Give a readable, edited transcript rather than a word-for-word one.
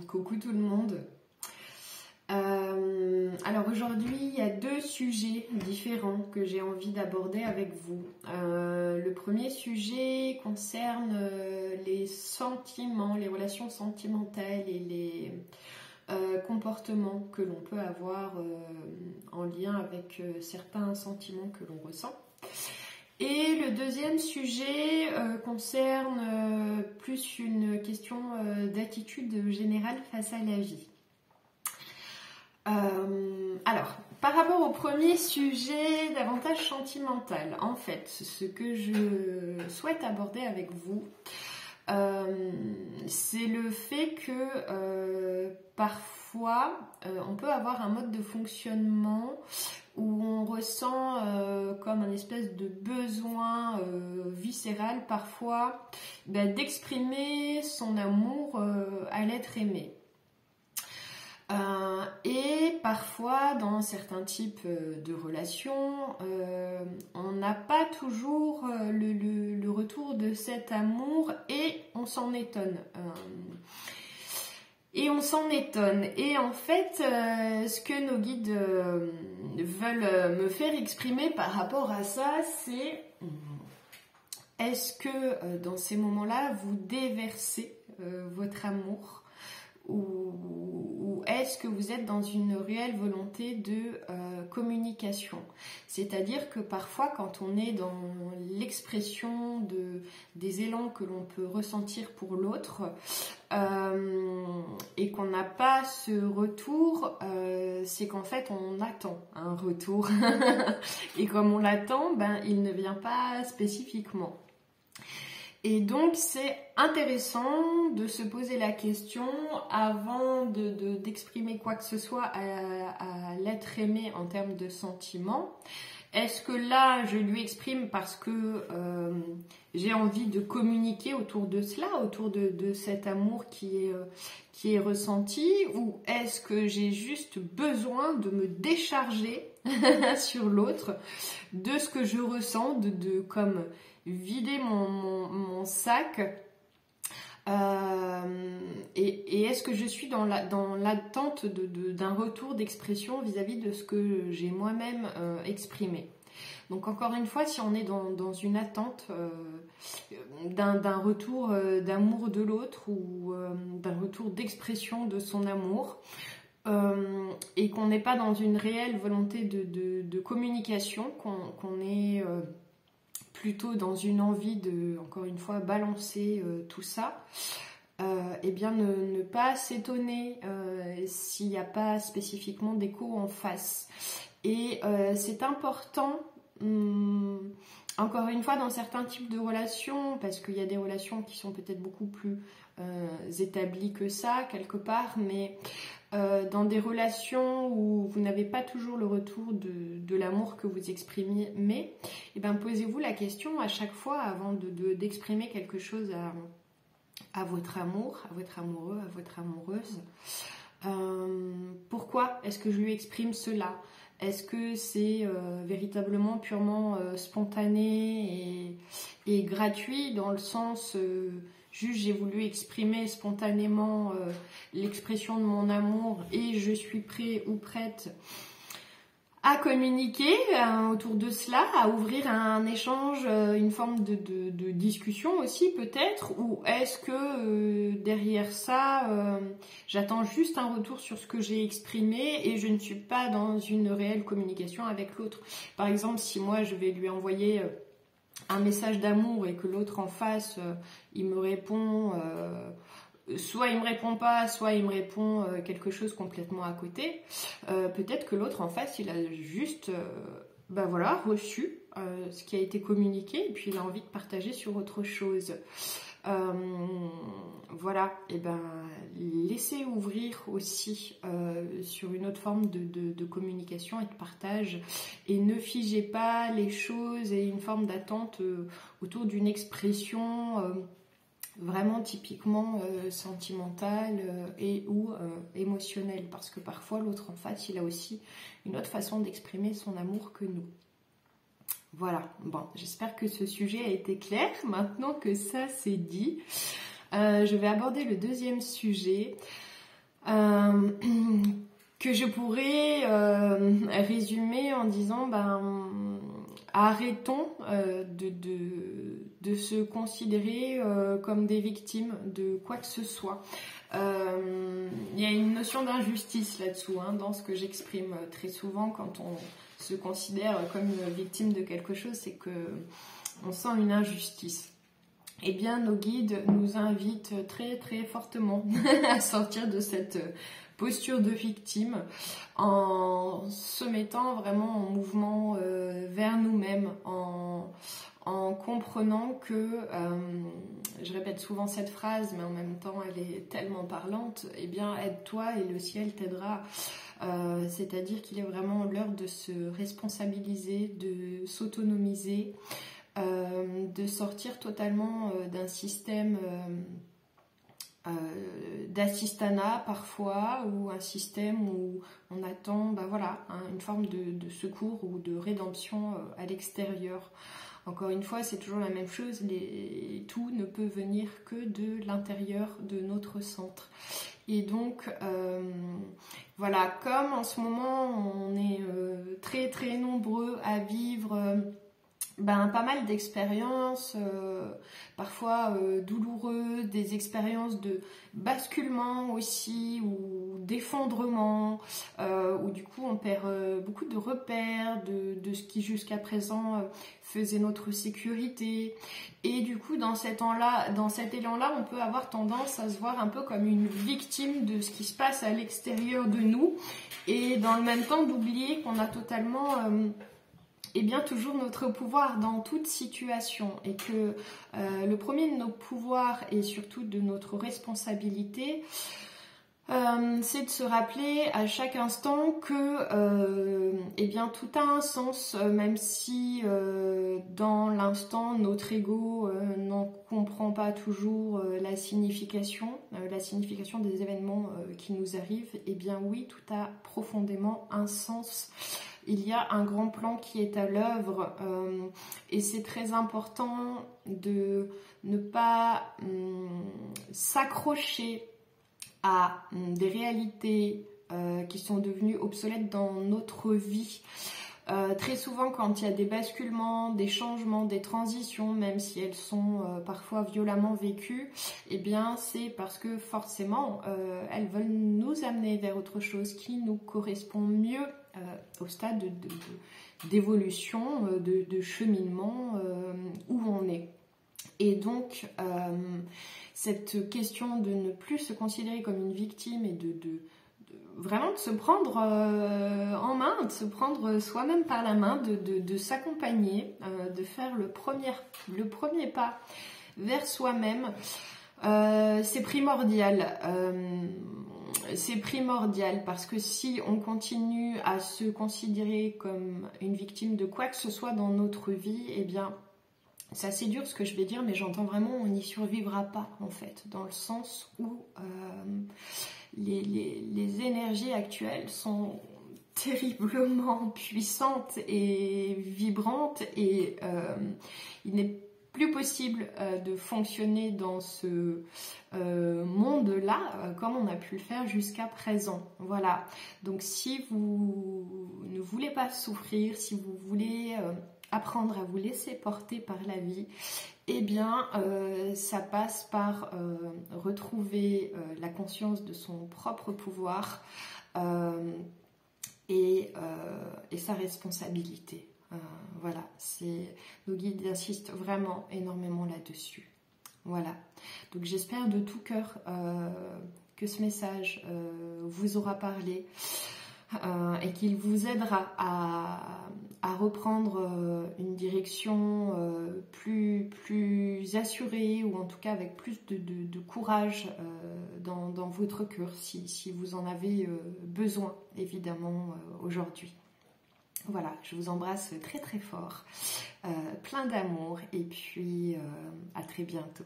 Coucou tout le monde. Alors aujourd'hui, il y a deux sujets différents que j'ai envie d'aborder avec vous. Le premier sujet concerne les sentiments, les relations sentimentales et les comportements que l'on peut avoir en lien avec certains sentiments que l'on ressent. Et le deuxième sujet concerne plus une question d'attitude générale face à la vie. Alors, par rapport au premier sujet davantage sentimental, en fait, ce que je souhaite aborder avec vous, c'est le fait que parfois on peut avoir un mode de fonctionnement où on ressent comme un espèce de besoin viscéral parfois d'exprimer son amour à l'être aimé. Et parfois dans certains types de relations on n'a pas toujours le retour de cet amour et on s'en étonne. Et en fait, ce que nos guides veulent me faire exprimer par rapport à ça, c'est est-ce que dans ces moments-là, vous déversez votre amour ou est-ce que vous êtes dans une réelle volonté de communication? C'est-à-dire que parfois, quand on est dans l'expression des élans que l'on peut ressentir pour l'autre et qu'on n'a pas ce retour, c'est qu'en fait on attend un retour et comme on l'attend, il ne vient pas spécifiquement. Et donc c'est intéressant de se poser la question avant d'exprimer quoi que ce soit à l'être aimé en termes de sentiments. Est-ce que là je lui exprime parce que j'ai envie de communiquer autour de cela, autour de cet amour qui est ressenti, ou est-ce que j'ai juste besoin de me décharger sur l'autre de ce que je ressens, de comme vider mon sac et est-ce que je suis dans l'attente d'un retour d'expression vis-à-vis de ce que j'ai moi-même exprimé. Donc encore une fois, si on est dans une attente d'un retour d'amour de l'autre ou d'un retour d'expression de son amour, et qu'on n'est pas dans une réelle volonté de communication, qu'on est plutôt dans une envie de, encore une fois, balancer tout ça, eh bien ne pas s'étonner s'il n'y a pas spécifiquement d'écho en face. Et c'est important, encore une fois, dans certains types de relations, parce qu'il y a des relations qui sont peut-être beaucoup plus établies que ça, quelque part, mais dans des relations où vous n'avez pas toujours le retour de l'amour que vous exprimez, mais posez-vous la question à chaque fois avant d'exprimer quelque chose à votre amour, à votre amoureux, à votre amoureuse. Pourquoi est-ce que je lui exprime cela? Est-ce que c'est véritablement purement spontané et gratuit dans le sens juste j'ai voulu exprimer spontanément l'expression de mon amour et je suis prêt ou prête à communiquer autour de cela, à ouvrir un échange, une forme de discussion aussi peut-être, ou est-ce que derrière ça, j'attends juste un retour sur ce que j'ai exprimé et je ne suis pas dans une réelle communication avec l'autre. Par exemple, si moi je vais lui envoyer un message d'amour et que l'autre en face, il me répond... soit il me répond pas, soit il me répond quelque chose complètement à côté. Peut-être que l'autre en face, il a juste reçu ce qui a été communiqué et puis il a envie de partager sur autre chose. Voilà, et laissez ouvrir aussi sur une autre forme de communication et de partage et ne figez pas les choses et une forme d'attente autour d'une expression vraiment typiquement sentimentale et ou émotionnelle, parce que parfois l'autre en face il a aussi une autre façon d'exprimer son amour que nous. Voilà, bon, j'espère que ce sujet a été clair maintenant que ça c'est dit. Je vais aborder le deuxième sujet que je pourrais résumer en disant arrêtons de se considérer comme des victimes de quoi que ce soit. Il y a une notion d'injustice là-dessous, dans ce que j'exprime très souvent quand on se considère comme victime de quelque chose, c'est que on sent une injustice. Eh bien, nos guides nous invitent très très fortement à sortir de cette posture de victime en se mettant vraiment en mouvement vers nous-mêmes, en comprenant que, je répète souvent cette phrase, mais en même temps elle est tellement parlante, eh bien aide-toi et le ciel t'aidera. C'est-à-dire qu'il est vraiment l'heure de se responsabiliser, de s'autonomiser, de sortir totalement d'un système d'assistanat parfois, ou un système où on attend une forme de secours ou de rédemption à l'extérieur. Encore une fois, c'est toujours la même chose, tout ne peut venir que de l'intérieur de notre centre. Et donc, comme en ce moment, on est très très nombreux à vivre pas mal d'expériences, parfois douloureuses, des expériences de basculement aussi, ou d'effondrement, où du coup on perd beaucoup de repères de ce qui jusqu'à présent faisait notre sécurité. Et du coup dans cet élan-là, on peut avoir tendance à se voir un peu comme une victime de ce qui se passe à l'extérieur de nous, et dans le même temps d'oublier qu'on a totalement toujours notre pouvoir dans toute situation, et que le premier de nos pouvoirs et surtout de notre responsabilité, c'est de se rappeler à chaque instant que tout a un sens, même si dans l'instant notre ego n'en comprend pas toujours la signification des événements qui nous arrivent. Eh bien oui, tout a profondément un sens. Il y a un grand plan qui est à l'œuvre, et c'est très important de ne pas s'accrocher à des réalités qui sont devenues obsolètes dans notre vie. Très souvent, quand il y a des basculements, des changements, des transitions, même si elles sont parfois violemment vécues, eh bien c'est parce que forcément elles veulent nous amener vers autre chose qui nous correspond mieux au stade d'évolution, de cheminement où on est. Et donc cette question de ne plus se considérer comme une victime, et vraiment de se prendre en main, de se prendre soi-même par la main, de s'accompagner, de faire le premier pas vers soi-même, c'est primordial. C'est primordial, parce que si on continue à se considérer comme une victime de quoi que ce soit dans notre vie, eh bien c'est assez dur ce que je vais dire, mais j'entends vraiment on n'y survivra pas en fait, dans le sens où les énergies actuelles sont terriblement puissantes et vibrantes, et il n'est plus possible de fonctionner dans ce monde-là comme on a pu le faire jusqu'à présent. Voilà. Donc si vous ne voulez pas souffrir, si vous voulez apprendre à vous laisser porter par la vie, eh bien ça passe par retrouver la conscience de son propre pouvoir et sa responsabilité. Voilà, nos guides insistent vraiment énormément là-dessus. Voilà, donc j'espère de tout cœur que ce message vous aura parlé et qu'il vous aidera à reprendre une direction plus assurée, ou en tout cas avec plus de courage dans votre cœur, si vous en avez besoin, évidemment, aujourd'hui. Voilà, je vous embrasse très très fort, plein d'amour, et puis à très bientôt.